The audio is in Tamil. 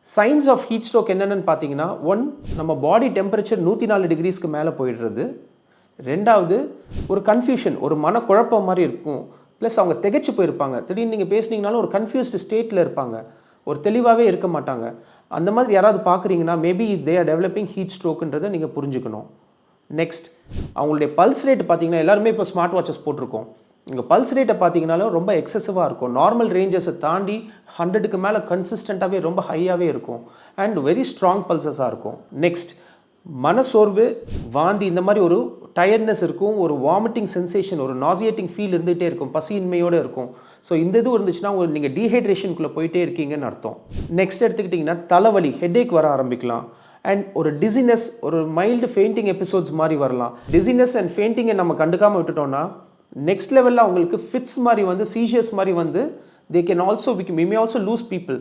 சைன்ஸ் ஆஃப் ஹீட் ஸ்ட்ரோக் என்னென்னு பார்த்தீங்கன்னா, ஒன் நம்ம பாடி டெம்பரேச்சர் 104 டிகிரிஸ்க்கு மேலே போயிடுறது. ரெண்டாவது ஒரு கன்ஃபியூஷன், ஒரு மனக்குழப்பம் மாதிரி இருக்கும். ப்ளஸ் அவங்க திகைச்சு போயிருப்பாங்க. திடீர்னு நீங்கள் பேசுனீங்கனாலும் ஒரு கன்ஃபியூஸ்டு ஸ்டேட்டில் இருப்பாங்க. ஒரு தெளிவாகவே இருக்க மாட்டாங்க. அந்த மாதிரி யாராவது பார்க்குறீங்கன்னா maybe they are developing heat ஸ்ட்ரோக்குன்றதை நீங்கள் புரிஞ்சுக்கணும். நெக்ஸ்ட், அவங்களுடைய பல்ஸ் ரேட் பார்த்தீங்கன்னா, எல்லாருமே இப்போ ஸ்மார்ட் வாட்சஸ் போட்டிருக்கோம். இங்கே பல்ஸ் ரேட்டை பார்த்தீங்கனாலும் ரொம்ப எக்ஸசிவாக இருக்கும். நார்மல் ரேஞ்சஸை தாண்டி 100க்கு மேலே கன்சிஸ்டண்ட்டாகவே ரொம்ப ஹையாகவே இருக்கும். அண்ட் வெரி ஸ்ட்ராங் பல்சஸாக இருக்கும். நெக்ஸ்ட், மனசோர்வு, வாந்தி, இந்த மாதிரி ஒரு டயர்ட்னஸ் இருக்கும். ஒரு வாமிட்டிங் சென்சேஷன், ஒரு நாசியேட்டிங் ஃபீல் இருந்துகிட்டே இருக்கும். பசியின்மையோடு இருக்கும். ஸோ இந்த இது இருந்துச்சுன்னா நீங்கள் டீஹைட்ரேஷனுக்குள்ளே போயிட்டே இருக்கீங்கன்னு அர்த்தம். நெக்ஸ்ட் எடுத்துக்கிட்டிங்கன்னா தலைவலி, ஹெட்டேக் வர ஆரம்பிக்கலாம். அண்ட் ஒரு டிசினஸ், ஒரு மைல்டு ஃபெயிண்டிங் எபிசோட்ஸ் மாதிரி வரலாம். டிசினஸ் அண்ட் ஃபெயிண்டிங்கை நம்ம கண்டுக்காமல் விட்டுட்டோம்னா நெக்ஸ்ட் லெவலில் அவங்களுக்கு ஃபிட்ஸ் மாதிரி வந்து, சீஷியஸ் மாதிரி வந்து, they can also we may also lose people.